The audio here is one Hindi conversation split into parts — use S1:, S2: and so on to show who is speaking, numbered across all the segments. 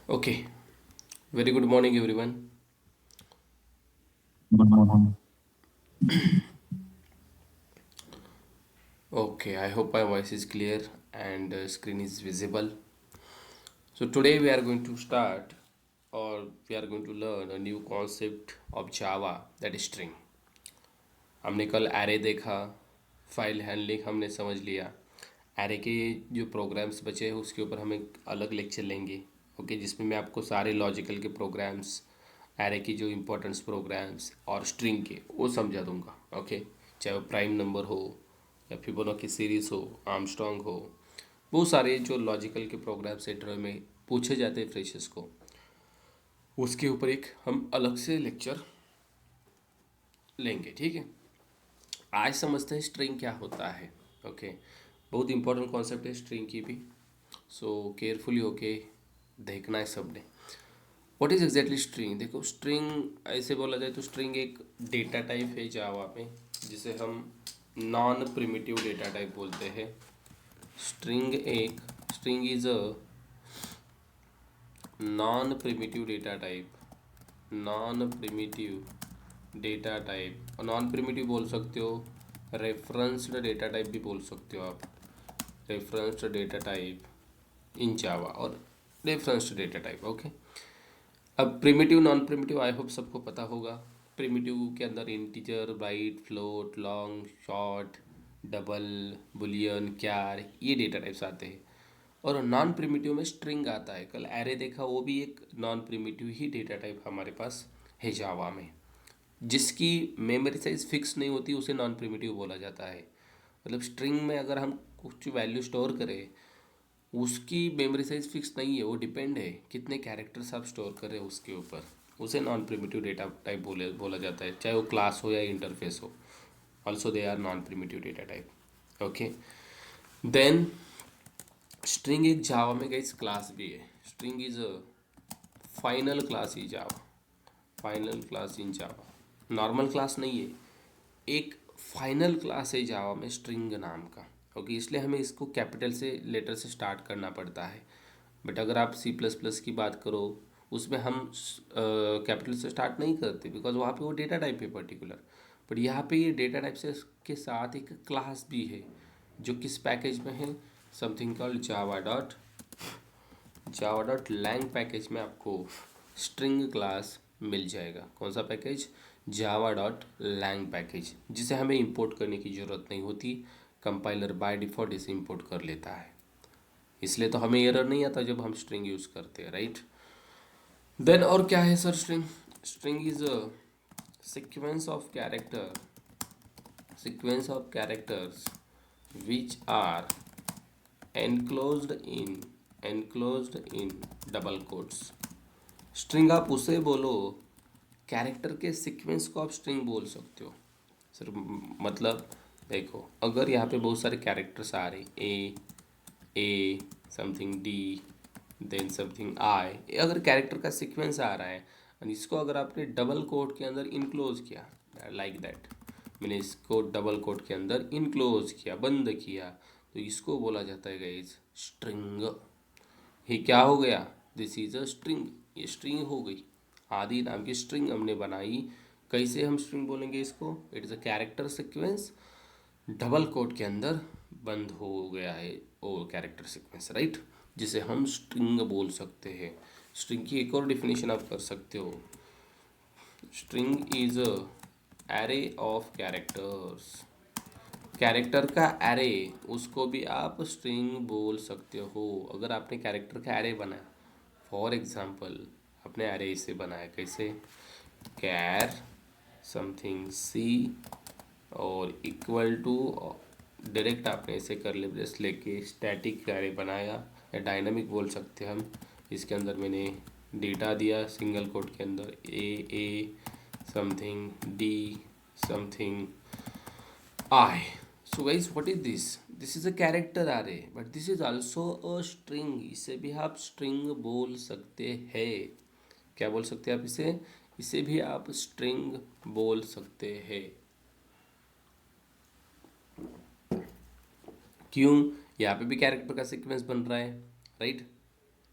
S1: Okay, very good morning, everyone.
S2: Good morning.
S1: Okay, I hope my voice is clear and screen is visible. So, today we are going to start or we are going to learn a new concept of Java that is string. हमने कल एरे देखा, फाइल हैंडलिंग हमने समझ लिया। एरे के जो प्रोग्राम्स बचे हैं उसके ऊपर हम एक अलग लेक्चर लेंगे। ओके, जिसमें मैं आपको सारे लॉजिकल के प्रोग्राम्स, एरे की जो इम्पोर्टेंस प्रोग्राम्स और स्ट्रिंग के वो समझा दूंगा। ओके, चाहे वो प्राइम नंबर हो या फिबोनाची सीरीज हो, आर्मस्ट्रॉन्ग हो, बहुत सारे जो लॉजिकल के प्रोग्राम्स इंटरव्यू में पूछे जाते हैं फ्रेशर्स को, उसके ऊपर एक हम अलग से लेक्चर लेंगे। ठीक है, आज समझते हैं स्ट्रिंग क्या होता है। ओके, बहुत इंपॉर्टेंट कॉन्सेप्ट है स्ट्रिंग की भी, सो केयरफुली होके देखना है सबने। What is exactly string? देखो, स्ट्रिंग ऐसे बोला जाए तो स्ट्रिंग एक डेटा टाइप है जावा में, जिसे हम नॉन प्रिमिटिव डेटा टाइप बोलते हैं। String is a non primitive data type. Non primitive data type, non primitive बोल सकते हो, रेफरेंस्ड डेटा टाइप भी बोल सकते हो आप। Referenced data type in Java और रेफरेंस्ड डेटा टाइप। ओके, अब primitive non primitive I hope सबको पता होगा। प्रिमिटिव के अंदर integer, byte, float, long, short, double, boolean, char, ये डेटा टाइप्स आते हैं। और नॉन प्रिमिटिव में स्ट्रिंग आता है। कल एरे देखा, वो भी एक नॉन प्रिमिटिव ही डेटा टाइप हमारे पास है जावा में। जिसकी मेमोरी साइज फिक्स नहीं होती उसे नॉन प्रिमिटिव बोला जाता है। मतलब स्ट्रिंग में अगर हम कुछ वैल्यू स्टोर करें, उसकी मेमोरी साइज फिक्स नहीं है, वो डिपेंड है कितने कैरेक्टर्स आप स्टोर कर रहे हो उसके ऊपर। उसे नॉन प्रिमिटिव डेटा टाइप बोला जाता है, चाहे वो क्लास हो या इंटरफेस हो। Also they are non primitive data type. Okay, then string एक जावा में गाइस क्लास भी है। String is a final class in Java. Final class in Java, normal class नहीं है, एक फाइनल क्लास है जावा में स्ट्रिंग नाम का। ओके, इसलिए हमें इसको कैपिटल से लेटर से स्टार्ट करना पड़ता है। बट अगर आप सी प्लस प्लस की बात करो, उसमें हम कैपिटल से स्टार्ट नहीं करते, बिकॉज वहाँ पे वो डेटा टाइप है पर्टिकुलर। बट यहाँ पे ये डेटा टाइप से के साथ एक क्लास भी है, जो किस पैकेज में है, something called Java dot lang package में आपको स्ट्रिंग क्लास मिल जाएगा। कौन सा पैकेज? जावा.लैंग पैकेज, जिसे हमें इंपोर्ट करने की ज़रूरत नहीं होती। कंपाइलर बाय डिफ़ॉल्ट इसे इंपोर्ट कर लेता है, इसलिए तो हमें एरर नहीं आता जब हम स्ट्रिंग यूज़ करते हैं, राइट। देन और क्या है sir string? String is a sequence of character sequence of characters which are enclosed in enclosed in double quotes. String आप उसे बोलो, कैरेक्टर के सीक्वेंस को आप स्ट्रिंग बोल सकते हो सर। मतलब देखो, अगर यहाँ पे बहुत सारे कैरेक्टर्स आ रहे, A something D, then something I, अगर कैरेक्टर का सीक्वेंस आ रहा है और इसको अगर आपने डबल कोट के अंदर इनक्लोज किया, लाइक दैट, मैंने इसको डबल कोट के अंदर इनक्लोज किया, बंद किया, तो इसको बोला जाता है गाइस स्ट्रिंग। ये क्या हो गया? दिस इज अ स्ट्रिंग, ये स्ट्रिंग हो गई। आदि नाम की स्ट्रिंग हमने बनाई। कैसे हम स्ट्रिंग बोलेंगे इसको? It is a character sequence, double quote के अंदर बंद हो गया है वो कैरेक्टर सीक्वेंस, राइट, जिसे हम स्ट्रिंग बोल सकते हैं। स्ट्रिंग की एक और डिफिनेशन आप कर सकते हो। String is a array of characters. Character का एरे, उसको भी आप स्ट्रिंग बोल सकते हो। अगर आपने कैरेक्टर का एरे बनाया, फॉर एग्जांपल आपने एरे इसे बनाया कैसे, कैर समथिंग सी और इक्वल टू, डायरेक्ट आपने ऐसे कर ले ब्रेस लेके स्टैटिक एरे बनाया, या डायनामिक बोल सकते हैं हम। इसके अंदर मैंने डेटा दिया सिंगल कोट के अंदर, A something D something I. So guys, what is this? This is a character array, but this is also a string. इसे भी आप string बोल सकते हैं। क्या बोल सकते हैं आप इसे? इसे भी आप string बोल सकते हैं। क्यों? यहाँ पे भी कैरेक्टर का सीक्वेंस बन रहा है, राइट।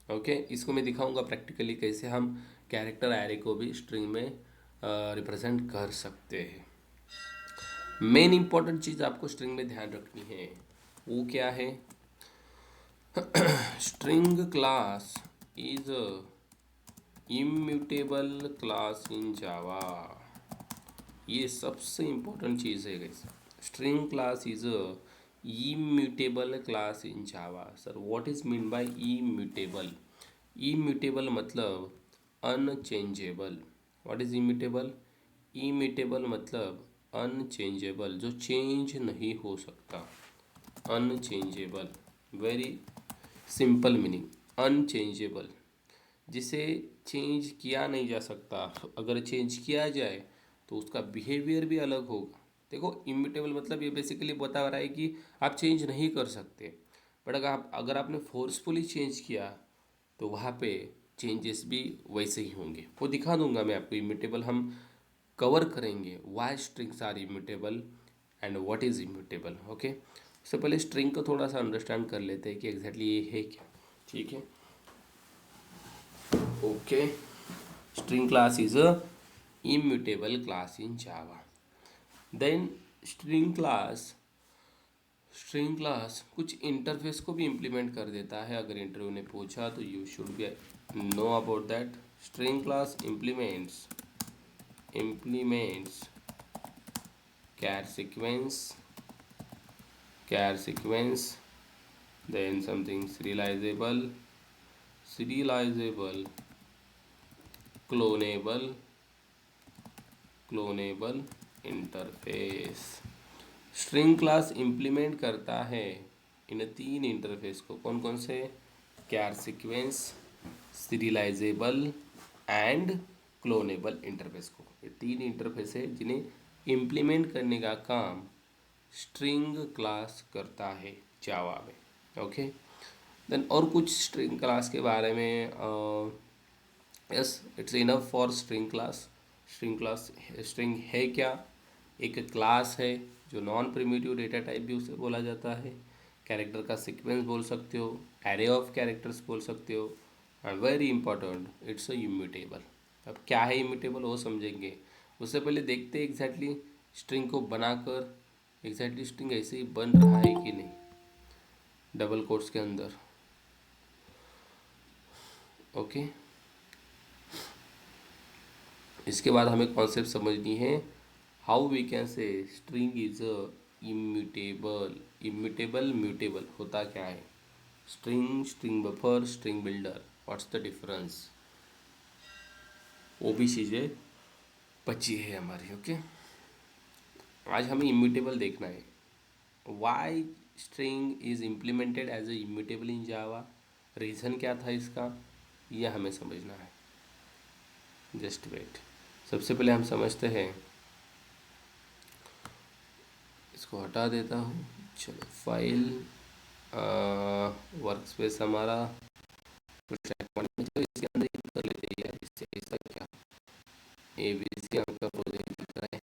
S1: ओके, इसको मैं दिखाऊंगा प्रैक्टिकली कैसे हम कैरेक्टर एरे को भी स्ट्रिंग में रिप्रेजेंट कर सकते हैं। मेन इंपॉर्टेंट चीज़ आपको स्ट्रिंग में ध्यान रखनी है, वो क्या है? String class is immutable class in Java. ये सबसे इम्पोर्टेंट चीज़ है guys. String class is a immutable class in Java. Sir what is mean by immutable? Immutable मतलब unchangeable. What is immutable? Immutable मतलब अनचेंजेबल, जो चेंज नहीं हो सकता। Unchangeable, very simple meaning, unchangeable, जिसे चेंज किया नहीं जा सकता। अगर चेंज किया जाए तो उसका बिहेवियर भी अलग होगा। देखो, इम्यूटेबल मतलब ये बेसिकली बता रहा है कि आप चेंज नहीं कर सकते, बट अगर आपने फोर्सफुली चेंज किया तो वहाँ पे चेंजेस भी वैसे ही होंगे। वो दिखा दूंगा मैं आपको। इम्यूटेबल हम कवर करेंगे, why strings are immutable and what is immutable. Okay, उससे पहले स्ट्रिंग को थोड़ा सा अंडरस्टैंड कर लेते हैं कि एग्जैक्टली ये है क्या। ठीक है, okay. String class is a immutable class in Java. Then string class कुछ इंटरफेस को भी इम्प्लीमेंट कर देता है। अगर इंटरव्यू ने पूछा तो you should be know about that. String class implements char sequence, then something serializable, clonable interface. String class implement करता है इन तीन इंटरफेस को। कौन कौन से? Char sequence, serializable and clonable interface को। ये तीन इंटरफेस है जिन्हें इम्प्लीमेंट करने का काम स्ट्रिंग क्लास करता है जावा में। ओके, देन और कुछ स्ट्रिंग क्लास के बारे में yes, it's enough for string class. String है क्या? एक क्लास है जो नॉन प्रिमिटिव डेटा टाइप भी उसे बोला जाता है। कैरेक्टर का सीक्वेंस बोल सकते हो, एरे ऑफ कैरेक्टर्स बोल सकते हो, and very important, it's a immutable. अब क्या है इम्यूटेबल वो समझेंगे, उससे पहले देखते हैं एग्जैक्टली स्ट्रिंग को बनाकर एग्जैक्टली स्ट्रिंग ऐसे ही बन रहा है कि नहीं डबल कोट्स के अंदर। ओके, इसके बाद हमें कॉन्सेप्ट समझनी है। How we can say string is a immutable. Mutable होता क्या है? String buffer, string builder, what's the difference, वो भी चीज़ें बची है हमारी। ओके, आज हमें इम्यूटेबल देखना है। Why string is implemented as a immutable in Java, reason क्या था इसका, यह हमें समझना है। जस्ट वेट, सबसे पहले हम समझते हैं, इसको हटा देता हूँ। चलो, फाइल वर्क स्पेस हमारा इसके अंदर ही कर लेते हैं यार। इससे ऐसा क्या, ABC आपका प्रोजेक्ट दिख रहा है।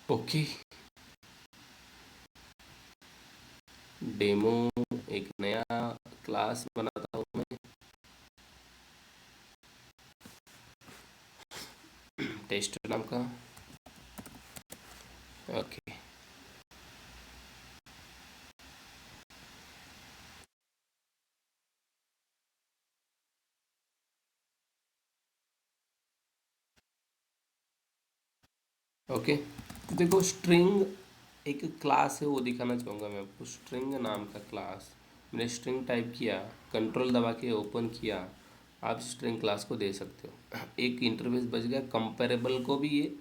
S1: ओके, डेमो एक नया क्लास बनाता हूँ मैं, टेस्टर नाम का। ओके, ओके, तो देखो स्ट्रिंग एक क्लास है, वो दिखाना चाहूँगा मैं आपको। स्ट्रिंग नाम का क्लास, मैंने स्ट्रिंग टाइप किया, कंट्रोल दबा के ओपन किया, आप स्ट्रिंग क्लास को दे सकते हो। एक इंटरफेस बच गया। कंपेरेबल को भी ये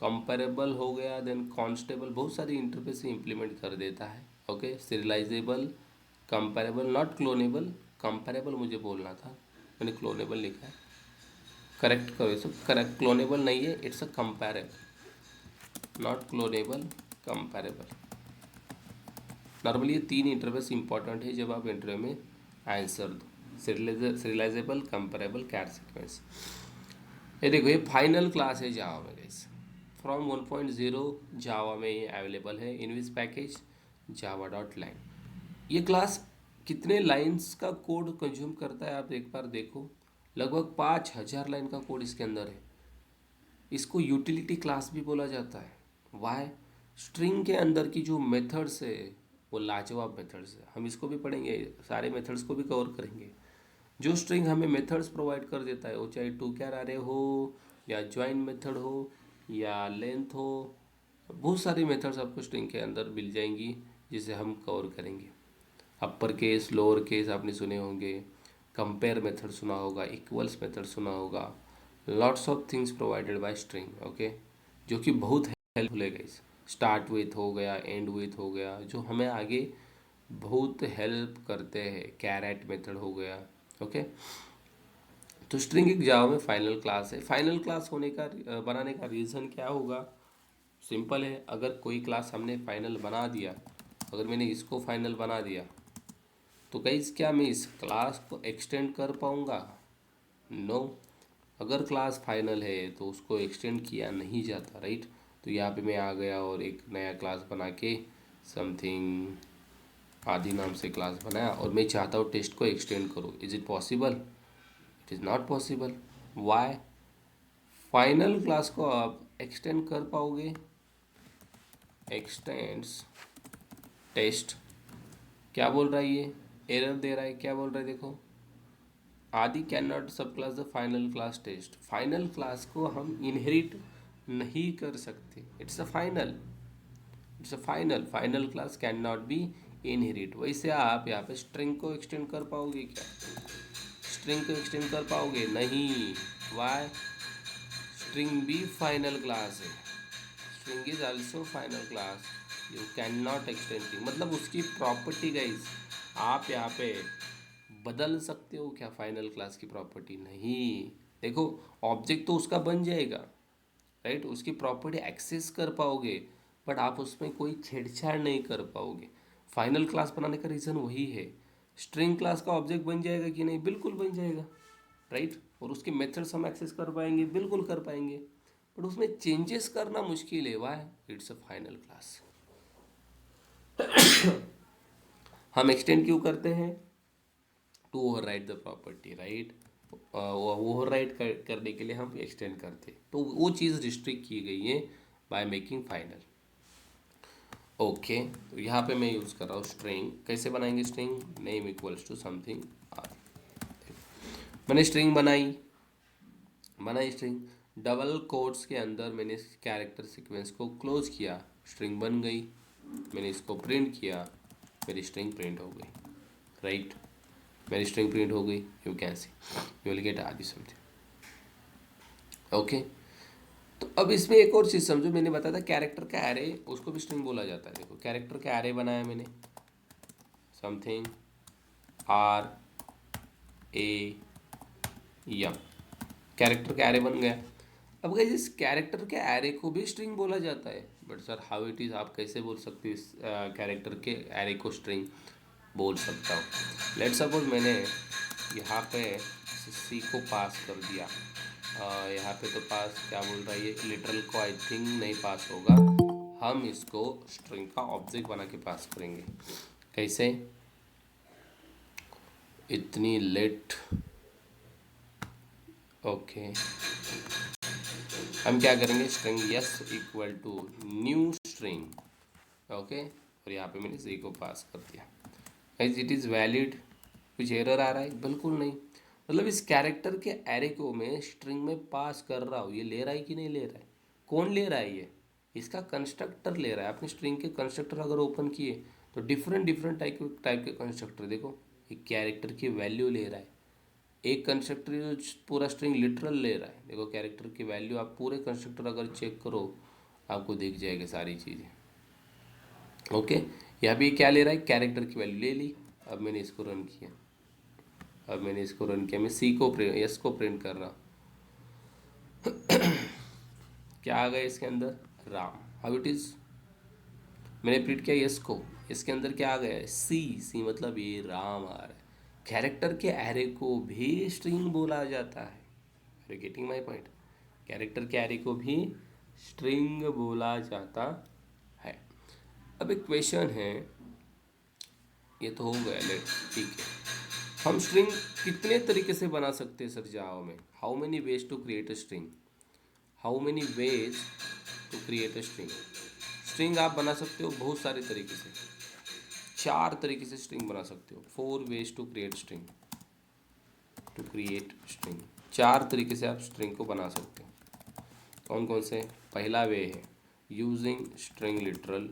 S1: कंपेरेबल हो गया, देन कॉन्स्टेबल, बहुत सारी इंटरफेस इम्प्लीमेंट कर देता है। Okay, serialisable, comparable, not clonable, comparable मुझे बोलना था, मैंने क्लोनेबल लिखा है, करेक्ट करो इसे। करेक्ट, क्लोनेबल नहीं है, it's a comparable, not clonable, comparable. Normally ये तीन इंटरफेस इंपॉर्टेंट है जब आप इंटरव्यू में आंसर दो। सीरियलाइजेबल, कंपेरेबल, कैर सीक्वेंस। ये देखो, ये फाइनल क्लास है जावा में गाइस। फ्रॉम 1.0 जावा में ये अवेलेबल है इन विच पैकेज, java.lang। ये क्लास कितने लाइंस का कोड कंज्यूम करता है आप एक बार देखो, लगभग 5,000 लाइन का कोड इसके अंदर है। इसको यूटिलिटी क्लास भी बोला जाता है। वाई? स्ट्रिंग के अंदर की जो मेथड्स है वो लाजवाब मेथड्स है, हम इसको भी पढ़ेंगे, सारे मेथड्स को भी कवर करेंगे। जो स्ट्रिंग हमें मेथड्स प्रोवाइड कर देता है, वो चाहे टू कैर अरे हो या ज्वाइन मेथड हो या लेंथ हो, बहुत सारी मेथड्स आपको स्ट्रिंग के अंदर मिल जाएंगी जिसे हम कवर करेंगे। अपर केस लोअर केस आपने सुने होंगे, कंपेयर मेथड सुना होगा, इक्वल्स मेथड सुना होगा, lots of things provided by string, okay, जो कि बहुत हेल्पफुल है गाइस। स्टार्ट विथ हो गया, एंड विथ हो गया, जो हमें आगे बहुत हेल्प करते हैं। कैरेट मेथड हो गया, ओके। तो स्ट्रिंग एक जावा में फाइनल क्लास है। फाइनल क्लास होने का बनाने का रीज़न क्या होगा? सिंपल है, अगर कोई क्लास हमने फाइनल बना दिया, अगर मैंने इसको फाइनल बना दिया तो गाइस क्या मैं इस क्लास को एक्सटेंड कर पाऊँगा? नो। अगर क्लास फाइनल है तो उसको एक्सटेंड किया नहीं जाता, राइट। तो यहाँ पे मैं आ गया और एक नया क्लास बना के समथिंग आदि नाम से क्लास बनाया और मैं चाहता हूँ टेस्ट को एक्सटेंड करूँ। Is it possible? It is not possible. Why? Final class को आप एक्सटेंड कर पाओगे? एक्सटेंड्स टेस्ट, क्या बोल रहा है ये? एरर दे रहा है, क्या बोल रहा है देखो, आदि can not subclass the final class test. Final class को हम इनहेरिट नहीं कर सकते, it's a final, it's a final, final class can not be inherit. वैसे आप यहाँ पे स्ट्रिंग को एक्सटेंड कर पाओगे क्या? स्ट्रिंग को एक्सटेंड कर पाओगे? नहीं। वाई? स्ट्रिंग भी फाइनल क्लास है, string is also final class, you can not extend, मतलब उसकी प्रॉपर्टी गाइज आप यहाँ पे बदल सकते हो क्या? फाइनल क्लास की प्रॉपर्टी नहीं। देखो, ऑब्जेक्ट तो उसका बन जाएगा, राइट, उसकी प्रॉपर्टी एक्सेस कर पाओगे, बट आप उसमें कोई छेड़छाड़ नहीं कर पाओगे। फाइनल क्लास बनाने का रीज़न वही है। स्ट्रिंग क्लास का ऑब्जेक्ट बन जाएगा कि नहीं? बिल्कुल बन जाएगा, राइट। और उसके मेथड्स हम एक्सेस कर पाएंगे, बिल्कुल कर पाएंगे, बट उसमें चेंजेस करना मुश्किल है। Why? It's a final class. हम एक्सटेंड क्यों करते हैं? To overwrite the property, right. Overwrite करने के लिए हम एक्सटेंड करते हैं, तो वो चीज़ रिस्ट्रिक्ट की गई है बाय मेकिंग फाइनल। ओके, तो यहाँ पे मैं यूज़ कर रहा हूँ स्ट्रिंग। कैसे बनाएंगे string? Name equals to something R. मैंने स्ट्रिंग बनाई स्ट्रिंग, डबल कोट्स के अंदर मैंने कैरेक्टर सीक्वेंस को क्लोज किया, स्ट्रिंग बन गई। मैंने इसको प्रिंट किया, मेरी स्ट्रिंग प्रिंट हो गई, राइट। मेरी स्ट्रिंग प्रिंट हो गई, you can see, you will get आदि समथिंग, ओके। तो अब इसमें एक और चीज़ समझो, मैंने बताया था कैरेक्टर का एरे, उसको भी स्ट्रिंग बोला जाता है। देखो, कैरेक्टर का एरे बनाया मैंने, something R A M, character का एरे बन गया। अब गाइस इस कैरेक्टर के एरे को भी स्ट्रिंग बोला जाता है, but sir how it is, आप कैसे बोल सकते हो इस कैरेक्टर के एरे को स्ट्रिंग? बोल सकता हूँ। लेट सपोज मैंने यहाँ पे सी को पास कर दिया, यहाँ पे तो पास क्या बोल रहा है ये, लिटरल को आई थिंक नहीं पास होगा, हम इसको स्ट्रिंग का ऑब्जेक्ट बना के पास करेंगे। कैसे? इतनी लेट, ओके। हम क्या करेंगे, string S equal to new string, okay, और यहाँ पे मैंने सी को पास कर दिया। Guys it is valid? कुछ एरर आ रहा है? बिल्कुल नहीं। मतलब इस कैरेक्टर के एरे को मैं स्ट्रिंग में पास कर रहा हूँ, ये ले रहा है कि नहीं ले रहा है? कौन ले रहा है? ये इसका कंस्ट्रक्टर ले रहा है। आपने स्ट्रिंग के कंस्ट्रक्टर अगर ओपन किए तो डिफरेंट डिफरेंट टाइप के कंस्ट्रक्टर, देखो एक कैरेक्टर की वैल्यू ले रहा है, एक कंस्ट्रक्टर पूरा स्ट्रिंग लिटरल ले रहा है। देखो कैरेक्टर की वैल्यू, आप पूरे कंस्ट्रक्टर अगर चेक करो आपको दिख जाएगा सारी चीज़ें, ओके। यहाँ भी क्या ले रहा है, कैरेक्टर की वैल्यू ले ली। अब मैंने इसको रन किया, मैं सी को प्रिंट, एस को प्रिंट कर रहा हूँ, क्या आ गया इसके अंदर? राम। How it is? मैंने प्रिंट किया यस को, इसके अंदर क्या आ गया है? सी। सी मतलब ये राम आ रहा है। कैरेक्टर के एरे को भी स्ट्रिंग बोला जाता है। Are you getting my point? Character के एरे को भी स्ट्रिंग बोला जाता है। अब एक क्वेश्चन है, ये तो हो गया, लेट, ठीक है। हम स्ट्रिंग कितने तरीके से बना सकते हैं सर जावा में? How many ways to create a string? How many ways to create a string? String आप बना सकते हो बहुत सारे तरीके से, 4 तरीके से स्ट्रिंग बना सकते हो। 4 ways to create string, to create string, 4 तरीके से आप स्ट्रिंग को बना सकते हो। कौन कौन से? पहला वे है using string literal,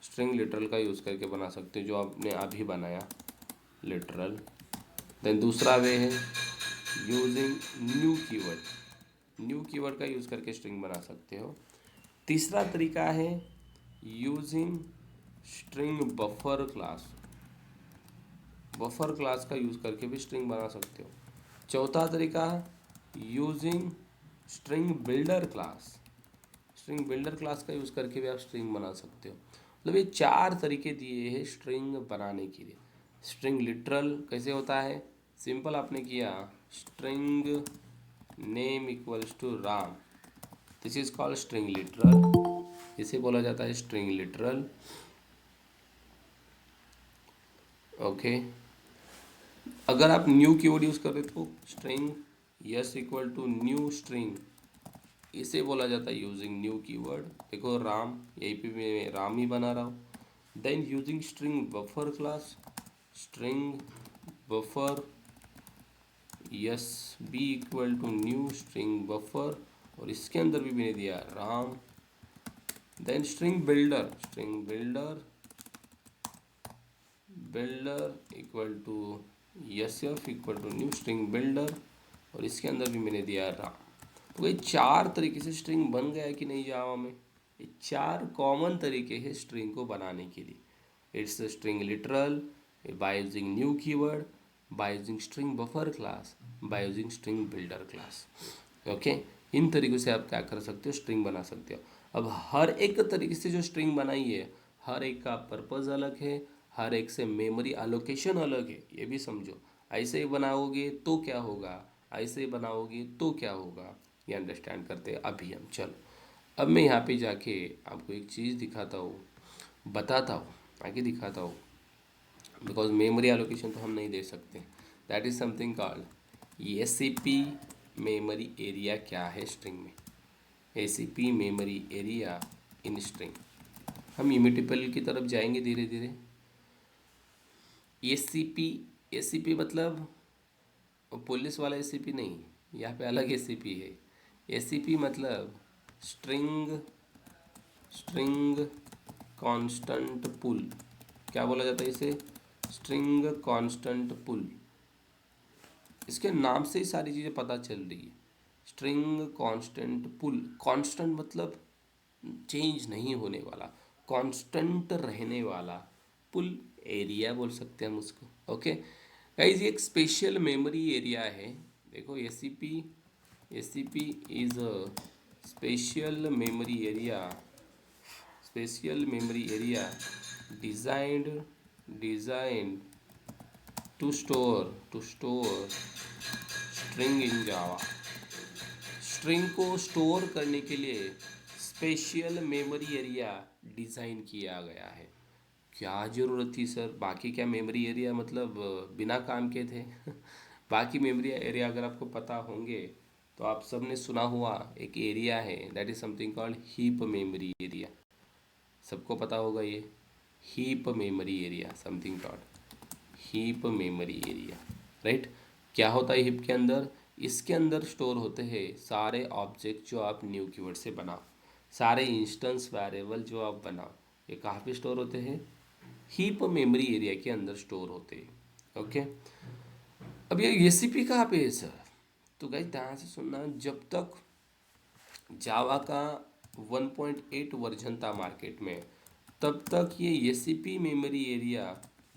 S1: string literal का यूज़ करके बना सकते हो, जो आपने अभी बनाया लिटरल। देन दूसरा वे है using new keyword, new keyword का यूज़ करके स्ट्रिंग बना सकते हो। तीसरा तरीका है using string buffer class, buffer class का यूज़ करके भी स्ट्रिंग बना सकते हो। चौथा तरीका using string builder class, string builder class का यूज़ करके भी आप स्ट्रिंग बना सकते हो। मतलब ये 4 तरीके दिए हैं स्ट्रिंग बनाने के लिए। स्ट्रिंग लिटरल कैसे होता है? सिंपल आपने किया string name equals to Ram, this is called string literal, इसे बोला जाता है स्ट्रिंग लिटरल। ओके, अगर आप न्यू कीवर्ड यूज़ कर रहे तो string S equal to new string, इसे बोला जाता है यूजिंग न्यू कीवर्ड। देखो राम, यहीं पे मैं राम ही बना रहा हूँ। Then using string buffer class, string buffer S B equal to new string buffer, और इसके अंदर भी मैंने दिया Ram. Then string builder, string builder, builder equal to S F equal to new string builder, और इसके अंदर भी मैंने दिया राम। तो ये 4 तरीके से स्ट्रिंग बन गया है कि नहीं जावा में? ये 4 कॉमन तरीके हैं स्ट्रिंग को बनाने के लिए। It's string literal, by using new keyword, by using string buffer class, by using string builder class. Okay, इन तरीक़ों से आप क्या कर सकते हो? स्ट्रिंग बना सकते हो। अब हर एक तरीके से जो स्ट्रिंग बनाई है, हर एक का पर्पज़ अलग है, हर एक से मेमोरी एलोकेशन अलग है, ये भी समझो। ऐसे ही बनाओगे तो क्या होगा, ऐसे ही बनाओगे तो क्या होगा, ये अंडरस्टैंड करते हैं अभी हम। चलो, अब मैं यहाँ पे जाके आपको एक चीज़ दिखाता हूँ, बताता हूँ, आगे दिखाता हूँ। बिकॉज मेमोरी एलोकेशन तो हम नहीं दे सकते, that is something called ACP memory area. क्या है स्ट्रिंग में? ACP memory area in string. हम इमिटेबल की तरफ जाएंगे धीरे धीरे। एसीपी, एसीपी मतलब पुलिस वाला एसीपी नहीं, यहाँ पे अलग एसीपी है। एसीपी मतलब स्ट्रिंग, स्ट्रिंग कांस्टेंट पुल, क्या बोला जाता है इसे? स्ट्रिंग कांस्टेंट पुल। इसके नाम से ही सारी चीज़ें पता चल रही है। स्ट्रिंग कांस्टेंट पुल, कांस्टेंट मतलब चेंज नहीं होने वाला, कांस्टेंट रहने वाला, पुल एरिया बोल सकते हैं हम उसको। ओके गाइज, ये एक स्पेशल मेमोरी एरिया है। देखो SCP, SCP is a special memory area, special memory area designed, designed to store string in Java. String को स्टोर करने के लिए स्पेशल मेमोरी एरिया डिज़ाइन किया गया है। क्या ज़रूरत थी सर? बाकी क्या मेमोरी एरिया मतलब बिना काम के थे? बाकी मेमोरी एरिया अगर आपको पता होंगे तो आप सब ने सुना हुआ एक एरिया है, that is something called heap memory area. सबको पता होगा ये heap memory area, something called heap memory area, right. क्या होता है हीप के अंदर? इसके अंदर स्टोर होते हैं सारे ऑब्जेक्ट जो आप न्यू कीवर्ड से बनाओ, सारे इंस्टेंस वेरिएबल जो आप बनाओ, ये कहाँ पे स्टोर होते हैं? हीप मेमोरी एरिया के अंदर स्टोर होते हैं। ओके, अब ये एसीपी कहाँ पे है सर? तो गाइस ध्यान से सुनना, जब तक जावा का 1.8 वर्जन था मार्केट में, तब तक ये ACP memory area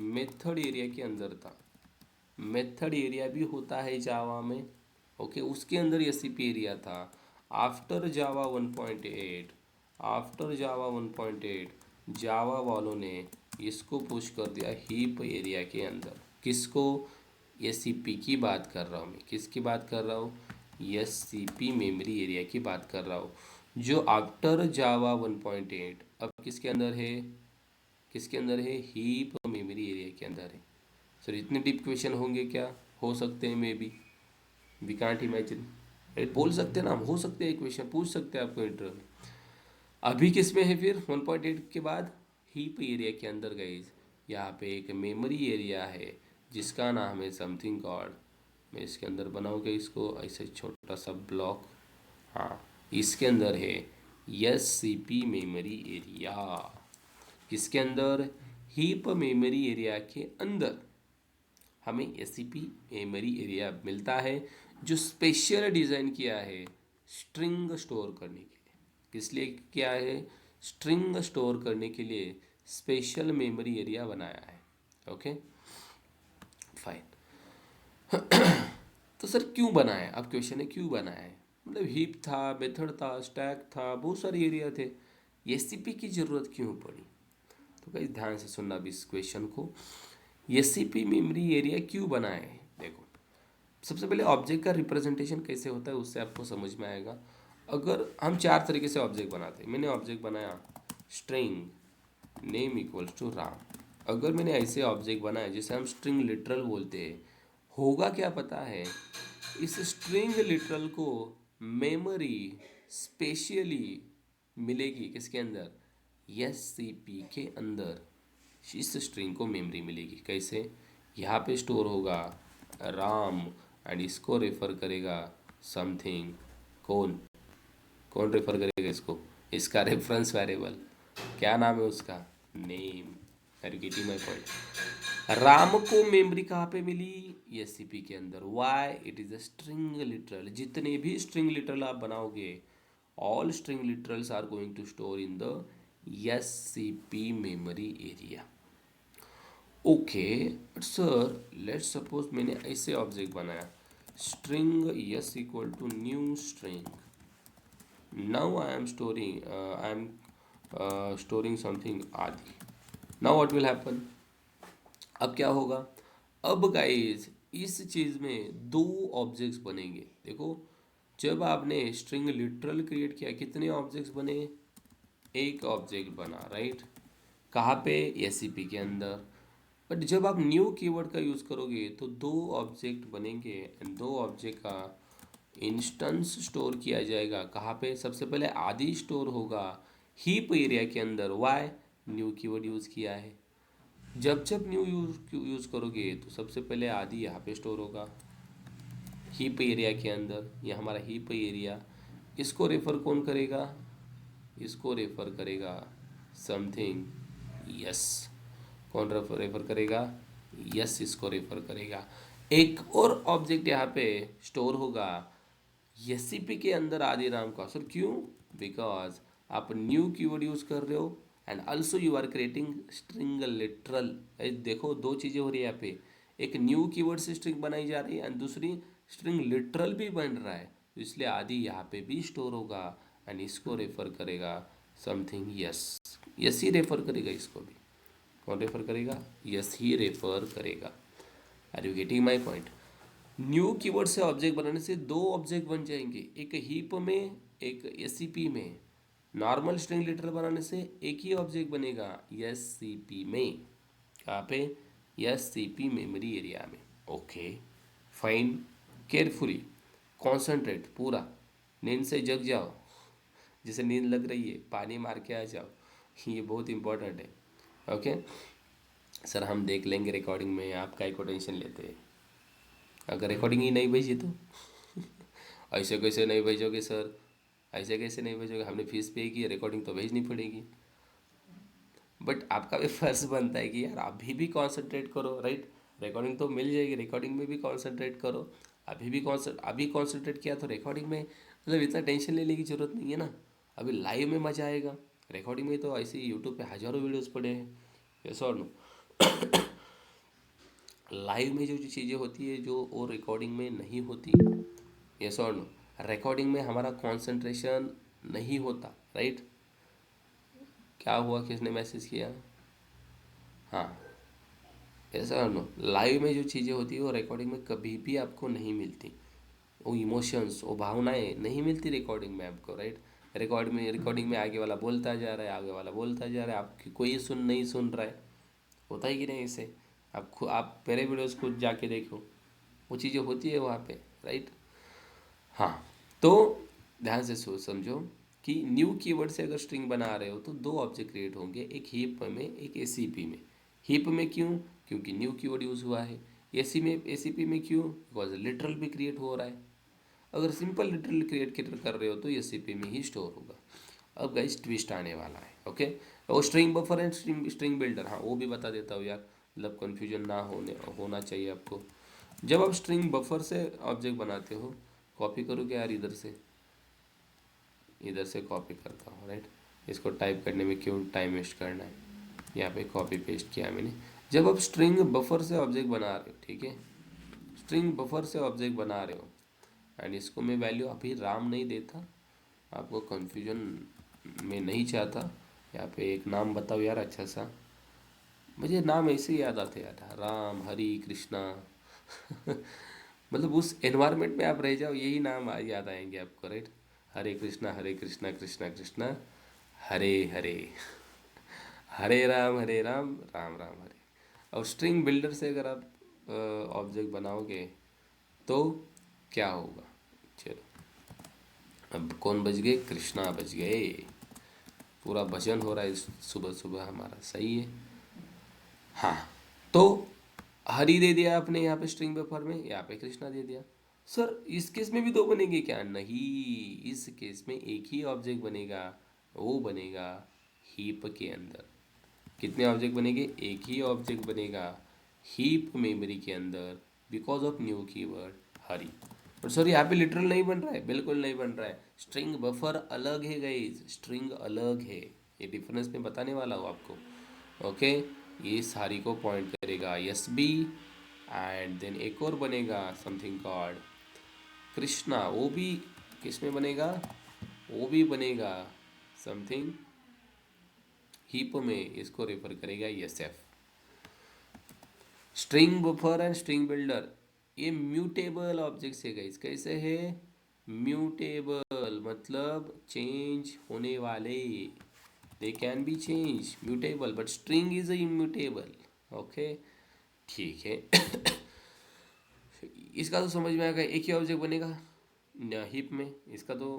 S1: method area के अंदर था। मेथड एरिया भी होता है जावा में, ओके, उसके अंदर एसीपी एरिया था। आफ्टर जावा 1.8, आफ्टर जावा 1.8 जावा वालों ने इसको पुश कर दिया हीप एरिया के अंदर। किसको? एसीपी की बात कर रहा हूँ मैं, किसकी बात कर रहा हूँ? एससीपी मेमोरी एरिया की बात कर रहा हूँ, जो आफ्टर जावा 1.8 अब किसके अंदर है? किसके अंदर है? हीप मेमोरी एरिया के अंदर है। सर इतने डीप क्वेश्चन होंगे क्या? हो सकते हैं, may be, we can't imagine, right? बोल सकते हैं ना हम, हो सकते हैं, क्वेश्चन पूछ सकते हैं आपको इंटरव्यू में। अभी किस में है फिर 1.8 के बाद? हीप एरिया के अंदर गाइस यहाँ पे एक मेमोरी एरिया है जिसका नाम है समथिंग कॉल्ड, मैं इसके अंदर बनाऊंगा इसको ऐसे छोटा सा ब्लॉक। हाँ, इसके अंदर है S C P memory area. किसके अंदर? हीप मेमोरी एरिया के अंदर हमें S C P memory area मिलता है जो स्पेशल डिज़ाइन किया है स्ट्रिंग स्टोर करने के लिए। किस लिए किया है? स्ट्रिंग स्टोर करने के लिए स्पेशल मेमोरी एरिया बनाया है। Okay fine. तो सर क्यों बनाया? अब क्वेश्चन है क्यों बनाया है। मतलब हीप था, मेथड था, स्टैक था, बहुत सारे एरिया थे, एससीपी की ज़रूरत क्यों पड़ी? तो भाई ध्यान से सुनना भी इस क्वेश्चन को। एससीपी मेमोरी एरिया क्यों बनाया है? देखो, सबसे पहले ऑब्जेक्ट का रिप्रेजेंटेशन कैसे होता है उससे आपको समझ में आएगा। अगर हम चार तरीके से ऑब्जेक्ट बनाते हैं, मैंने ऑब्जेक्ट बनाया string name equals to Ram. अगर मैंने ऐसे ऑब्जेक्ट बनाया जिसे हम स्ट्रिंग लिटरल बोलते हैं, होगा क्या पता है? इस स्ट्रिंग लिटरल को मेमोरी स्पेशली मिलेगी किसके अंदर? एस सी पी के अंदर। इस स्ट्रिंग को मेमोरी मिलेगी कैसे? यहाँ पे स्टोर होगा राम एंड इसको रेफर करेगा समथिंग। कौन कौन रेफर करेगा इसको? इसका रेफरेंस वेरिएबल क्या नाम है उसका? Name. Are you getting my point? Ram को मेमोरी कहाँ पे मिली? एससीपी के अंदर। Why? It is a string literal. जितने भी स्ट्रिंग लिटरल आप बनाओगे, all string literals are going to store in the SCP memory area. Okay but sir let's suppose मैंने ऐसे ऑब्जेक्ट बनाया string s equal to new string. Now I am storing something आदि। Now what will happen? अब क्या होगा? अब गाइस इस चीज़ में दो ऑब्जेक्ट्स बनेंगे। देखो, जब आपने स्ट्रिंग लिटरल क्रिएट किया कितने ऑब्जेक्ट्स बने? एक ऑब्जेक्ट बना, राइट? कहाँ पे? एससीपी के अंदर। बट जब आप न्यू कीवर्ड का यूज़ करोगे तो दो ऑब्जेक्ट बनेंगे एंड दो ऑब्जेक्ट का इंस्टेंस स्टोर किया जाएगा। कहाँ पे? सबसे पहले आदि स्टोर होगा हीप एरिया के अंदर। वाई? न्यू कीवर्ड यूज़ किया है। जब जब न्यू यूज़ करोगे तो सबसे पहले आदि यहाँ पे स्टोर होगा हीप एरिया के अंदर। ये हमारा हीप एरिया। इसको रेफर कौन करेगा? इसको रेफर करेगा समथिंग यस। कौन रेफर करेगा? यस इसको रेफर करेगा। एक और ऑब्जेक्ट यहाँ पे स्टोर होगा एससीपी के अंदर आदि नाम का। सर क्यों? बिकॉज आप न्यू कीवर्ड यूज कर रहे हो and also you are creating string literal. देखो दो चीज़ें हो रही है यहाँ पे, एक न्यू कीवर्ड से स्ट्रिंग बनाई जा रही है एंड दूसरी स्ट्रिंग लिटरल भी बन रहा है। तो इसलिए आदि यहाँ पे भी स्टोर होगा एंड इसको रेफर करेगा समथिंग यस। यस ही रेफर करेगा इसको भी। कौन रेफर करेगा? यस ही रेफर करेगा। Are you getting my point? New keyword से ऑब्जेक्ट बनाने से दो ऑब्जेक्ट बन जाएंगे, एक हीप में एक एससीपी में। नॉर्मल स्ट्रिंग लिटरल बनाने से एक ही ऑब्जेक्ट बनेगा एससीपी में। कहाँ पे? एससीपी मेमोरी एरिया में। ओके फाइन, केयरफुली कॉन्सेंट्रेट पूरा, नींद से जग जाओ, जिसे नींद लग रही है पानी मार के आ जाओ, ये बहुत इंपॉर्टेंट है। ओके सर हम देख लेंगे रिकॉर्डिंग में, आप काय को टेंशन लेते हैं? अगर रिकॉर्डिंग ही नहीं भेजी तो ऐसे कैसे नहीं भेजोगे सर? ऐसे कैसे नहीं भेजोगे? हमने फीस पे की है, रिकॉर्डिंग तो भेजनी पड़ेगी। बट आपका भी फर्ज बनता है कि यार अभी भी कॉन्सेंट्रेट करो, राइट? रिकॉर्डिंग तो मिल जाएगी, रिकॉर्डिंग में भी कॉन्सेंट्रेट करो। अभी कॉन्सेंट्रेट किया तो रिकॉर्डिंग में मतलब इतना टेंशन लेने की ज़रूरत नहीं है ना। अभी लाइव में मज़ा आएगा, रिकॉर्डिंग में तो ऐसे ही यूट्यूब पे हज़ारों वीडियोस पड़े हैं। यस और नो? लाइव में जो जो चीज़ें होती है जो और रिकॉर्डिंग में नहीं होती। यस और नो? रिकॉर्डिंग में हमारा कंसंट्रेशन नहीं होता, राइट? क्या हुआ, किसने मैसेज किया? हाँ, यस और नो? लाइव में जो चीज़ें होती है वो रिकॉर्डिंग में कभी भी आपको नहीं मिलती। वो इमोशंस, वो भावनाएं नहीं मिलती रिकॉर्डिंग में आपको, राइट? रिकॉर्डिंग में आगे वाला बोलता जा रहा है, आगे वाला बोलता जा रहा है, आपकी कोई नहीं सुन रहा है। होता है कि नहीं इसे? आप मेरे वीडियोस खुद जाके देखो, वो चीज़ें होती है वहाँ पे, राइट? हाँ, तो ध्यान से सोच समझो कि न्यू कीवर्ड से अगर स्ट्रिंग बना रहे हो तो दो ऑब्जेक्ट क्रिएट होंगे, एक हीप में, एक एसीपी में। हीप में क्यों? क्योंकि न्यू कीवर्ड यूज़ हुआ है। एसीपी में क्यों? बिकॉज लिटरल भी क्रिएट हो रहा है। अगर सिंपल लिटरल क्रिएट कर रहे हो तो एसीपी में ही स्टोर होगा। अब गाइस ट्विस्ट आने वाला है, ओके? और string buffer and string builder, हाँ वो भी बता देता हूँ यार, मतलब कन्फ्यूजन ना होना चाहिए आपको। जब आप स्ट्रिंग बफर से ऑब्जेक्ट बनाते हो, कॉपी करोगे यार, इधर से कॉपी करता हूँ, राइट? इसको टाइप करने में क्यों टाइम वेस्ट करना है, यहाँ पे कॉपी पेस्ट किया मैंने। जब आप स्ट्रिंग बफर से ऑब्जेक्ट बना रहे हो, ठीक है, स्ट्रिंग बफर से ऑब्जेक्ट बना रहे हो, एंड इसको मैं वैल्यू अभी राम नहीं देता, आपको कन्फ्यूजन में नहीं चाहता। यहाँ पे एक नाम बताओ यार अच्छा सा, मुझे नाम ऐसे ही याद आते यार, राम, हरि, कृष्णा। मतलब उस एनवायरनमेंट में आप रह जाओ, यही नाम याद आएंगे आपको, राइट? हरे कृष्णा कृष्णा कृष्णा हरे हरे। हरे राम राम राम हरे। और स्ट्रिंग बिल्डर से अगर आप ऑब्जेक्ट बनाओगे तो क्या होगा? चलो, अब कौन बज गए? कृष्णा बज गए। पूरा भजन हो रहा है सुबह सुबह हमारा, सही है। हाँ, तो हरी दे दिया आपने यहाँ पे स्ट्रिंग बफर में, यहाँ पे कृष्णा दे दिया। सर इस केस में भी दो बनेंगे क्या? नहीं, इस केस में एक ही ऑब्जेक्ट बनेगा, वो बनेगा हीप के अंदर। कितने ऑब्जेक्ट बनेंगे? एक ही ऑब्जेक्ट बनेगा हीप मेमोरी के अंदर, बिकॉज ऑफ न्यू कीवर्ड हरी। और सर यहाँ पे लिटरल नहीं बन रहा है, बिल्कुल नहीं बन रहा है। स्ट्रिंग बफर अलग है गाइस, स्ट्रिंग अलग है, ये डिफरेंस मैं बताने वाला हूँ आपको, ओके? ये सारी को पॉइंट करेगा एस बी, एंड देन एक और बनेगा समथिंग कॉल्ड कृष्णा, वो भी किस में बनेगा? वो भी बनेगा समथिंग हीप में, इसको रेफर करेगा S F. String buffer and string builder ये म्यूटेबल ऑब्जेक्ट्स है गाइस। कैसे है? म्यूटेबल मतलब चेंज होने वाले, they can be change, mutable, but string is immutable, okay? ठीक है। इसका तो समझ में आएगा, एक ही ऑब्जेक्ट बनेगा हिप में, इसका तो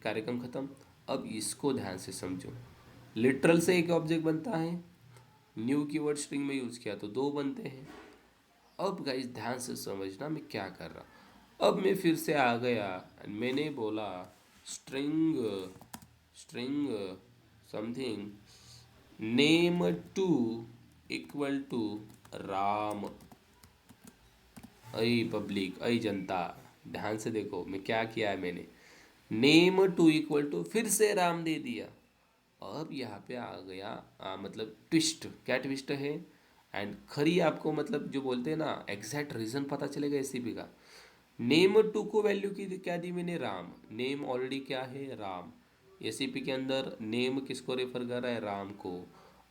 S1: कार्यक्रम खत्म। अब इसको ध्यान से समझो, लिटरल से एक ऑब्जेक्ट बनता है, न्यू कीवर्ड स्ट्रिंग में यूज किया तो दो बनते हैं। अब गाइस ध्यान से समझना मैं क्या कर रहा। अब मैं फिर से आ गया, मैंने बोला string string something name to equal to Ram. I public, अई जनता, ध्यान से देखो मैं क्या किया है मैंने। नेम टू इक्वल टू फिर से राम दे दिया। अब यहाँ पे आ गया मतलब ट्विस्ट, क्या ट्विस्ट है? एंड खरी आपको मतलब जो बोलते हैं ना एग्जैक्ट रीजन पता चलेगा एसीपी का। नेम टू को वैल्यू की क्या दी मैंने? राम। नेम ऑलरेडी क्या है? राम। एसीपी के अंदर नेम किसको रेफर कर रहा है? राम को।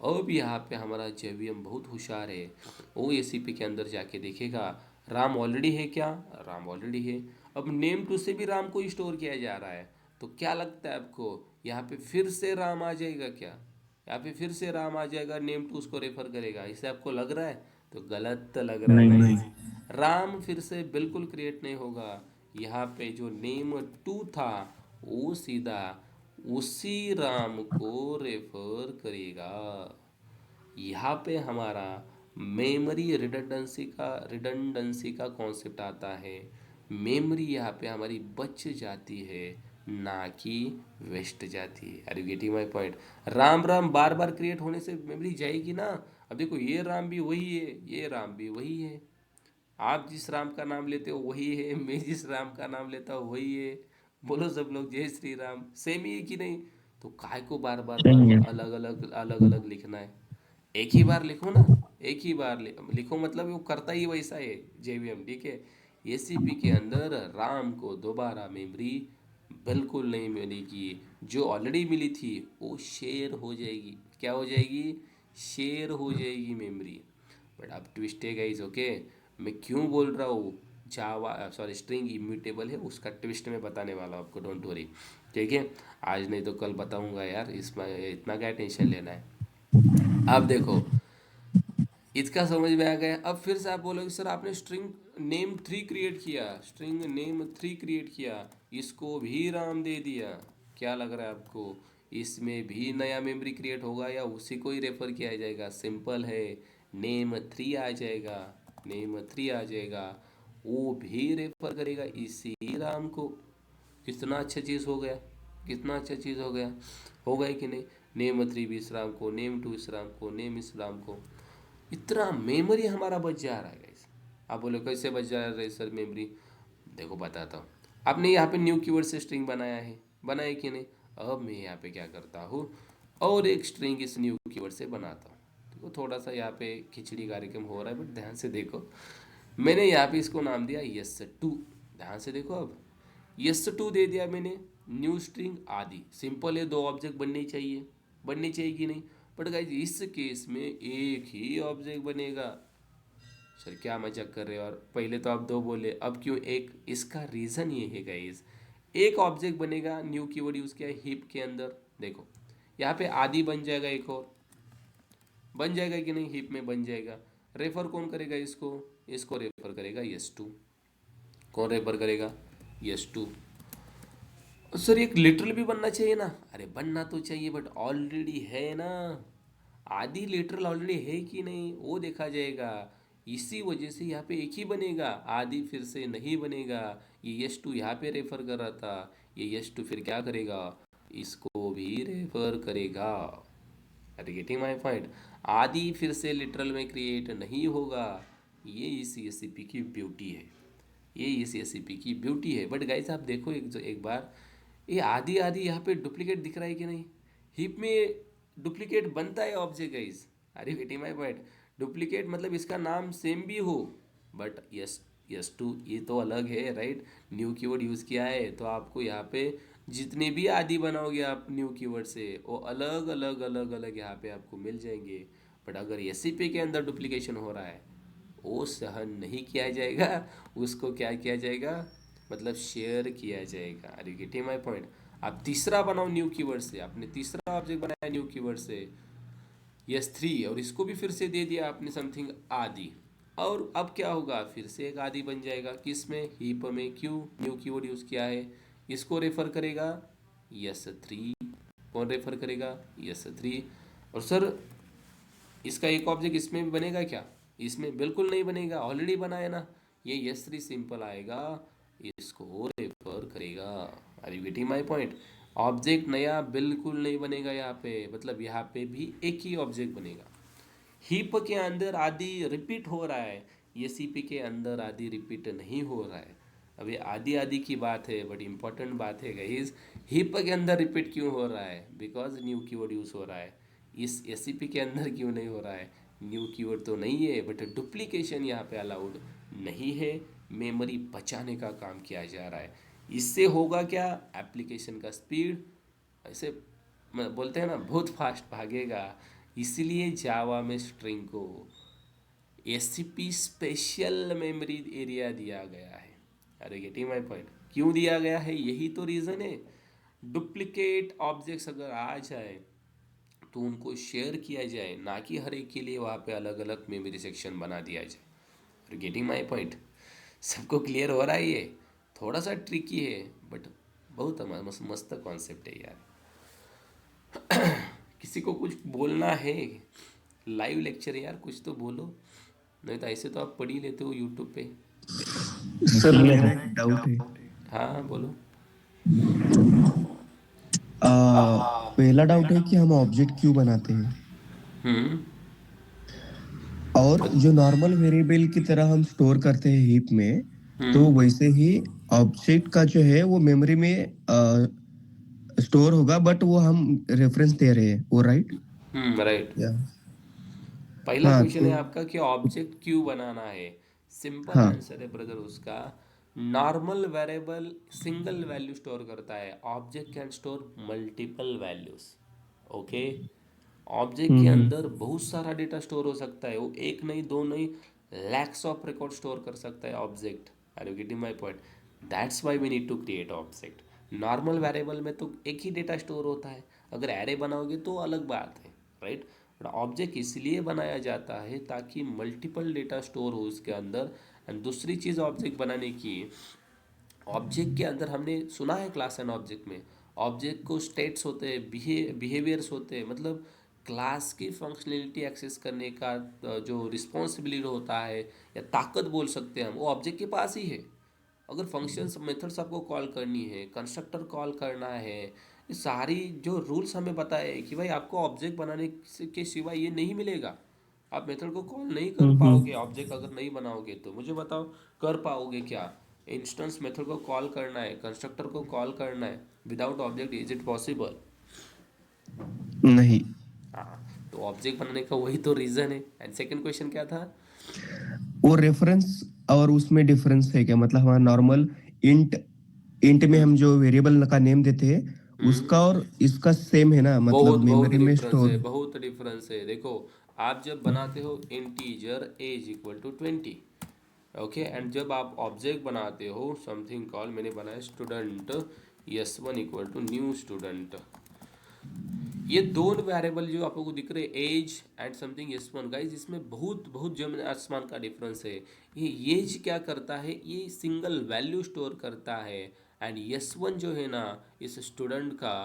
S1: अब यहाँ पे हमारा जेवीएम बहुत होशियार है, वो एसीपी के अंदर जाके देखेगा राम ऑलरेडी है क्या? राम ऑलरेडी है। अब नेम टू से भी राम को स्टोर किया जा रहा है, तो क्या लगता है आपको यहाँ पे फिर से राम आ जाएगा क्या? यहाँ पे फिर से राम आ जाएगा, नेम टू उसको रेफर करेगा, इसे आपको लग रहा है? तो गलत लग रहा है
S2: नहीं।
S1: गाइस। राम फिर से बिल्कुल क्रिएट नहीं होगा। यहाँ पे जो नेम टू था वो सीधा उसी राम को रेफर करेगा। यहाँ पे हमारा मेमोरी रिडंडेंसी का कॉन्सेप्ट आता है। मेमोरी यहाँ पे हमारी बच जाती है, ना कि वेस्ट जाती है। Are you getting my point? Ram Ram बार बार क्रिएट होने से मेमोरी जाएगी ना। अब देखो ये राम भी वही है, ये राम भी वही है, आप जिस राम का नाम लेते हो वही है, मैं जिस राम का नाम लेता हूँ वही है। बोलो सब लोग जय श्री राम, सेम ही है कि नहीं? तो काय को बार बार बार
S2: सही है।
S1: बार अलग अलग लिखना है? एक ही बार लिखो ना, एक ही बार लिखो, मतलब वो करता ही वैसा है जेवीएम, ठीक है? एसीपी के अंदर राम को दोबारा मेमोरी बिल्कुल नहीं मिलेगी, जो ऑलरेडी मिली थी वो शेयर हो जाएगी। क्या हो जाएगी? शेयर हो जाएगी मेमोरी। बट अब ट्विस्ट है गाइस, ओके? मैं क्यों बोल रहा हूँ जावा सॉरी स्ट्रिंग इम्यूटेबल है, उसका ट्विस्ट मैं बताने वाला हूँ आपको, डोंट वरी। ठीक है, आज नहीं तो कल बताऊंगा यार, इसमें इतना क्या टेंशन लेना है। अब देखो, इसका समझ में आ गया। अब फिर से आप बोलोगे सर आपने स्ट्रिंग नेम थ्री क्रिएट किया, स्ट्रिंग नेम थ्री क्रिएट किया, इसको भी राम दे दिया, क्या लग रहा है आपको, इसमें भी नया मेमोरी क्रिएट होगा या उसी को ही रेफर किया जाएगा? सिंपल है, नेम थ्री आ जाएगा, नेम थ्री आ जाएगा, वो भी रेफर करेगा इसी राम को। कितना अच्छा चीज़ हो गया, कितना अच्छा चीज़ हो गया, हो गया कि नहीं? नेम थ्री भी इस राम को, नेम टू इस राम को, नेम इस राम को, इतना मेमोरी हमारा बच जा रहा है गाइस। आप बोले कैसे बच जा रहा है सर मेमोरी? देखो बताता हूँ। आपने यहाँ पे न्यू कीवर्ड से स्ट्रिंग बनाया है, बनाया कि नहीं? अब मैं यहाँ पे क्या करता हूँ, और एक स्ट्रिंग इस न्यू कीवर्ड से बनाता हूँ। देखो थोड़ा सा यहाँ पे खिचड़ी कार्यक्रम हो रहा है, बट ध्यान से देखो। मैंने यहाँ पे इसको नाम दिया यस टू, ध्यान से देखो। अब यस टू दे दिया मैंने, न्यू स्ट्रिंग आदि, सिंपल है, दो ऑब्जेक्ट बनने चाहिए, बननी चाहिए कि नहीं? बट गाइज इस केस में एक ही ऑब्जेक्ट बनेगा। सर क्या मजाक कर रहे हो, और पहले तो आप दो बोले, अब क्यों एक? इसका रीज़न ये है गाइज, एक ऑब्जेक्ट बनेगा, न्यू कीवर्ड यूज़ किया हिप के अंदर। देखो यहाँ पे आदि बन जाएगा, एक और बन जाएगा कि नहीं, हिप में बन जाएगा। रेफर कौन करेगा इसको? इसको रेफर करेगा यस टू। कौन रेफर करेगा? S two. सर एक लिटरल भी बनना चाहिए ना, अरे बनना तो चाहिए, बट ऑलरेडी है ना, आदि लिटरल ऑलरेडी है कि नहीं वो देखा जाएगा। इसी वजह से यहाँ पे एक ही बनेगा, आदि फिर से नहीं बनेगा। ये यस टू यहाँ पे रेफर कर रहा था, ये यस टू फिर क्या करेगा, इसको भी रेफर करेगा। Are getting my point? आदि फिर से लिटरल में क्रिएट नहीं होगा। ये इस एससीपी की ब्यूटी है, ये इस एससीपी की ब्यूटी है। बट गाइस आप देखो एक बार, ये आदि आदि यहाँ पे डुप्लीकेट दिख रहा है कि नहीं? हिप में डुप्लीकेट बनता है ऑब्जेक्ट गाइस, अरे गेटिंग माई पॉइंट? डुप्लीकेट मतलब इसका नाम सेम भी हो, बट यस, यस टू ये तो अलग है राइट, न्यू कीवर्ड यूज़ किया है, तो आपको यहाँ पे जितने भी आदि बनाओगे आप न्यू कीवर्ड से, वो अलग अलग अलग अलग यहाँ पे आपको मिल जाएंगे। बट अगर एससीपी के अंदर डुप्लीकेशन हो रहा है, वो सहन नहीं किया जाएगा, उसको क्या किया जाएगा, मतलब शेयर किया जाएगा। अरे गेटिंग माई पॉइंट? आप तीसरा बनाओ न्यू कीवर्ड से, आपने तीसरा ऑब्जेक्ट बनाया न्यू कीवर्ड से यस थ्री, और इसको भी फिर से दे दिया आपने समथिंग आदि, और अब क्या होगा, फिर से एक आदि बन जाएगा, किस में, हीप में। क्यों? न्यू कीवर्ड यूज़ किया है, इसको रेफर करेगा यस थ्री। कौन रेफर करेगा? Yes three. और सर इसका एक ऑब्जेक्ट इसमें भी बनेगा क्या? इसमें बिल्कुल नहीं बनेगा, ऑलरेडी बना है ना, ये यस थ्री सिंपल आएगा, इसको रेफर करेगा। Are you getting my point? Object नया बिल्कुल नहीं बनेगा यहाँ पे, मतलब यहाँ पे भी एक ही ऑब्जेक्ट बनेगा। हीप के अंदर आदि रिपीट हो रहा है, ये सीपी के अंदर आदि रिपीट नहीं हो रहा है। अब ये आदि आदि की बात है, बट इंपॉर्टेंट बात है गाइस, हीप के अंदर रिपीट क्यों हो रहा है? बिकॉज न्यू कीवर्ड यूज हो रहा है। इस एससीपी के अंदर क्यों नहीं हो रहा है? न्यू कीवर्ड तो नहीं है, बट डुप्लीकेशन यहाँ पे अलाउड नहीं है, मेमोरी बचाने का काम किया जा रहा है। इससे होगा क्या, एप्लीकेशन का स्पीड ऐसे बोलते हैं ना बहुत फास्ट भागेगा। इसीलिए जावा में स्ट्रिंग को एससीपी स्पेशल मेमोरी एरिया दिया गया है। अरे गेटिंग माय पॉइंट? क्यों दिया गया है, यही तो रीज़न है। डुप्लीकेट ऑब्जेक्ट्स अगर आ जाए तो उनको शेयर किया जाए, ना कि हर एक के लिए वहाँ पे अलग अलग मेमोरी सेक्शन बना दिया जाए। अरे गेटिंग माय पॉइंट? सबको क्लियर हो रहा है? ये थोड़ा सा ट्रिकी है, बट बहुत मस्त मस्त कॉन्सेप्ट है यार। किसी को कुछ बोलना है, लाइव लेक्चर है यार, कुछ तो बोलो, नहीं तो ऐसे तो आप पढ़ ही लेते हो यूट्यूब पे।
S2: सर मेरा एक डाउट है।
S1: हाँ बोलो।
S2: आ, पहला डाउट है कि हम ऑब्जेक्ट क्यों बनाते हैं,
S1: हम्म।
S2: और जो नॉर्मल वेरिएबल की तरह हम स्टोर करते हैं हीप में, तो
S1: हम्म।
S2: वैसे ही ऑब्जेक्ट का जो है वो मेमोरी में स्टोर होगा, बट वो हम रेफरेंस दे रहे हैं, वो राइट?
S1: राइट।
S2: या
S1: पहला
S2: हाँ
S1: क्वेश्चन
S2: तो
S1: है आपका कि ऑब्जेक्ट क्यों बनाना है। सिंपल
S2: हाँ
S1: आंसर है ब्रदर उसका, normal variable single value store करता है, object can store multiple values. Okay, object के
S2: हम्म।
S1: अंदर बहुत सारा डेटा स्टोर हो सकता है, वो एक नहीं दो नहीं, लैक्स ऑफ रिकॉर्ड स्टोर कर सकता है object. Are you getting my point? That's why we need to create object. Normal variable में तो एक ही डेटा स्टोर होता है, अगर एरे बनाओगे तो अलग बात है, राइट? बट ऑब्जेक्ट इसलिए बनाया जाता है ताकि मल्टीपल डेटा स्टोर हो उसके अंदर। एंड दूसरी चीज़ ऑब्जेक्ट बनाने की, ऑब्जेक्ट के अंदर हमने सुना है क्लास एंड ऑब्जेक्ट में, ऑब्जेक्ट को स्टेट्स होते हैं, बिहेवियर्स होते हैं, मतलब क्लास की फंक्शनलिटी एक्सेस करने का जो रिस्पॉन्सिबिलिटी होता है या ताकत बोल सकते हैं हम, वो ऑब्जेक्ट के पास ही है। अगर फंक्शंस मेथड्स आपको कॉल करनी है, कंस्ट्रक्टर कॉल करना है, ये सारी जो रूल्स हमें बताए हैं कि भाई आपको ऑब्जेक्ट बनाने के सिवाय ये नहीं मिलेगा। आप मेथड को कॉल नहीं कर पाओगे
S2: हम्म।
S1: ऑब्जेक्ट अगर नहीं बनाओगे तो। मुझे बताओ कर पाओगे क्या? इंस्टेंस मेथड को कॉल करना है, कंस्ट्रक्टर को कॉल करना है, without object is it possible?
S2: नहीं।
S1: हाँ, तो ऑब्जेक्ट बनाने का वही तो रीज़न है। एंड सेकंड क्वेश्चन क्या था?
S2: वो रेफरेंस और उसमें डिफरेंस है क्या? मतलब हमारा नॉर्मल इंट इंट में हम जो वेरिएबल का नेम देते हैं
S1: हम्म।
S2: उसका और इसका सेम है ना,
S1: बहुत
S2: मतलब
S1: बहुत
S2: मेमोरी में
S1: डिफरेंस है,
S2: स्टोर।
S1: बहुत डिफरेंस है। देखो, आप जब बनाते हो integer age equal to 20, okay, and जब आप ऑब्जेक्ट बनाते हो समथिंग कॉल, मैंने बनाया student S1 equal to new student, ये दोनों वेरिएबल जो आपको दिख रहे as and something S1, guys इसमें बहुत बहुत जमीन आसमान का डिफरेंस है। ये एज क्या करता है, ये सिंगल वैल्यू स्टोर करता है। एंड S1 जो है ना, इस स्टूडेंट का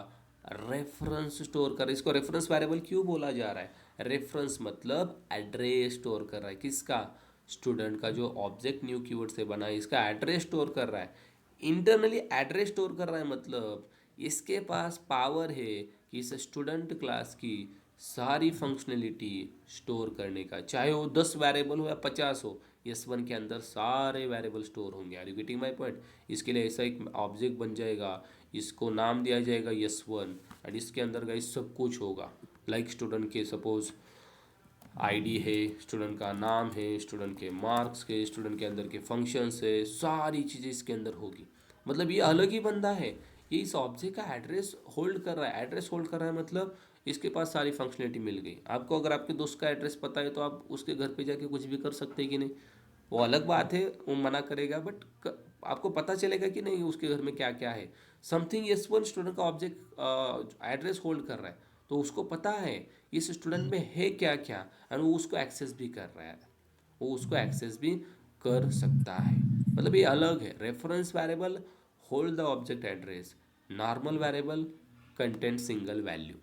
S1: रेफरेंस स्टोर कर, इसको रेफरेंस वेरिएबल क्यों बोला जा रहा है? रेफरेंस मतलब एड्रेस स्टोर कर रहा है, किसका? स्टूडेंट का। जो ऑब्जेक्ट न्यू कीवर्ड से बना है इसका एड्रेस स्टोर कर रहा है, इंटरनली एड्रेस स्टोर कर रहा है। मतलब इसके पास पावर है कि इस स्टूडेंट क्लास की सारी फंक्शनलिटी स्टोर करने का, चाहे वो 10 वेरिएबल हो या 50 हो, S1 के अंदर सारे वेरिएबल स्टोर होंगे। Are you getting my point? इसके लिए ऐसा एक ऑब्जेक्ट बन जाएगा, इसको नाम दिया जाएगा S1, एंड इसके अंदर का सब कुछ होगा। लाइक स्टूडेंट के सपोज आईडी है, स्टूडेंट का नाम है, स्टूडेंट के मार्क्स के, स्टूडेंट के अंदर के फंक्शंस है, सारी चीज़ें इसके अंदर होगी। मतलब ये अलग ही बंदा है, ये इस ऑब्जेक्ट का एड्रेस होल्ड कर रहा है। एड्रेस होल्ड कर रहा है मतलब इसके पास सारी फंक्शनलिटी मिल गई। आपको अगर आपके दोस्त का एड्रेस पता है तो आप उसके घर पे जाके कुछ भी कर सकते हैं कि नहीं? वो अलग बात है, वो मना करेगा, बट आपको पता चलेगा कि नहीं उसके घर में क्या क्या है। समथिंग S1 स्टूडेंट का ऑब्जेक्ट एड्रेस होल्ड कर रहा है, तो उसको पता है इस स्टूडेंट में है क्या क्या, एंड वो उसको एक्सेस भी कर रहा है, वो उसको एक्सेस भी कर सकता है। मतलब ये अलग है। Reference variable hold the object address, normal variable content single value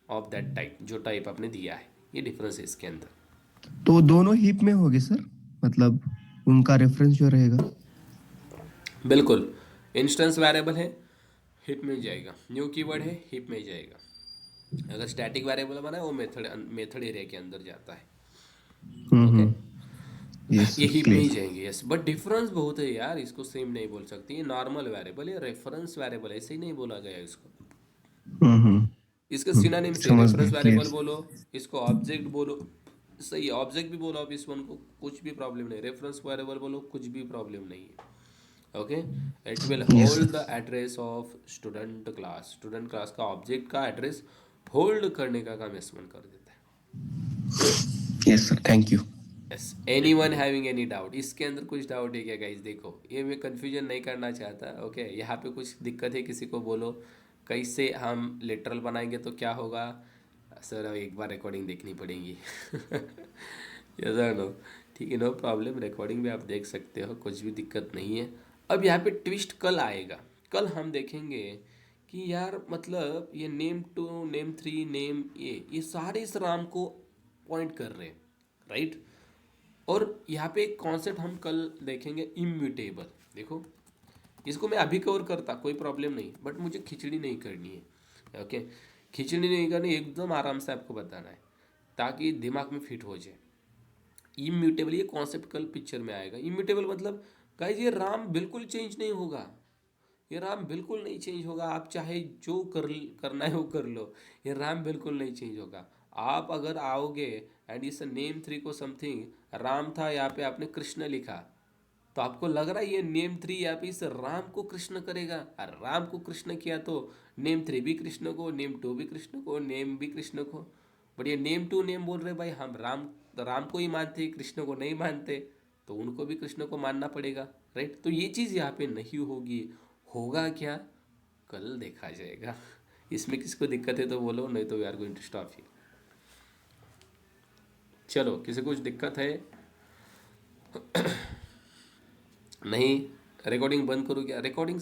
S1: of that type, जो टाइप आपने दिया है। ये डिफरेंस है इसके अंदर।
S2: तो दोनों हीप में होगी सर, मतलब उनका रेफरेंस जो रहेगा।
S1: बिल्कुल, इंस्टेंस वेरिएबल है हिप में जाएगा, न्यू कीवर्ड है हिप में जाएगा। अगर स्टैटिक वेरिएबल बना है वो मेथड मेथड एरिया के अंदर जाता है। ओके,
S2: हम्म। यस
S1: ये
S2: सर,
S1: हिप में ही
S2: क्लियर।
S1: जाएंगे। यस, बट डिफरेंस बहुत है यार, इसको सेम नहीं बोल सकती। ये नॉर्मल वेरिएबल है, रेफरेंस वेरिएबल ऐसे ही नहीं बोला गया इसको।
S2: हम्म।
S1: इसका सिनोनिम से
S2: समझ
S1: रेफरेंस
S2: गए,
S1: वेरिएबल
S2: क्लियर।
S1: बोलो, इसको ऑब्जेक्ट बोलो, सही ऑब्जेक्ट भी बोलो आप इस वन को, कुछ भी प्रॉब्लम नहीं। रेफरेंस वेरिएबल बोलो, कुछ भी प्रॉब्लम नहीं है। Okay, it will
S2: yes
S1: hold
S2: sir.
S1: The address of student class. Student class का ऑब्जेक्ट का एड्रेस होल्ड करने का काम S1 कर देता है।
S2: Yes sir, thank you.
S1: Yes, any one having any doubt? इसके अंदर कुछ डाउट है क्या गाइज? देखो, ये मैं कन्फ्यूजन नहीं करना चाहता। ओके, यहाँ पे कुछ दिक्कत है किसी को बोलो, कैसे हम लिटरल बनाएंगे तो क्या होगा? सर अब एक बार रिकॉर्डिंग देखनी पड़ेगी। यस और नो? ठीक है, नो प्रॉब्लम, रिकॉर्डिंग भी आप देख सकते हो, कुछ भी दिक्कत नहीं है। अब यहाँ पे ट्विस्ट कल आएगा। कल हम देखेंगे कि यार मतलब ये नेम 2 नेम 3 नेम ये सारे इस राम को पॉइंट कर रहे हैं, राइट? और यहाँ पे एक कॉन्सेप्ट हम कल देखेंगे, इम्यूटेबल। देखो, इसको मैं अभी कवर करता कोई प्रॉब्लम नहीं, बट मुझे खिचड़ी नहीं करनी है। ओके, खिचड़ी नहीं करनी, एकदम आराम से आपको बताना है ताकि दिमाग में फिट हो जाए। इम्यूटेबल ये कॉन्सेप्ट कल पिक्चर में आएगा। इम्यूटेबल मतलब गाइज ये राम बिल्कुल चेंज नहीं होगा, ये राम बिल्कुल नहीं चेंज होगा। आप चाहे जो करना है वो कर लो, ये राम बिल्कुल नहीं चेंज होगा। आप अगर आओगे एंड इस नेम 3 को समथिंग राम था, यहाँ पे आपने कृष्ण लिखा, तो आपको लग रहा है ये नेम 3 यहाँ पे इस राम को कृष्ण करेगा, और राम को कृष्ण किया तो नेम 3 भी कृष्ण को, नेम 2 भी कृष्ण को, नेम भी कृष्ण को। बट ये नेम 2 नेम बोल रहे भाई हम राम राम को ही मानते, कृष्ण को नहीं मानते, तो उनको भी कृष्ण को मानना पड़ेगा, राइट। तो ये चीज़ यहाँ पे नहीं होगी। होगा क्या, कल देखा जाएगा। इसमें किसको दिक्कत है तो बोलो, नहीं तो we are going to stop here. चलो, किसी को कुछ दिक्कत है? नहीं? रिकॉर्डिंग बंद करो क्या? रिकॉर्डिंग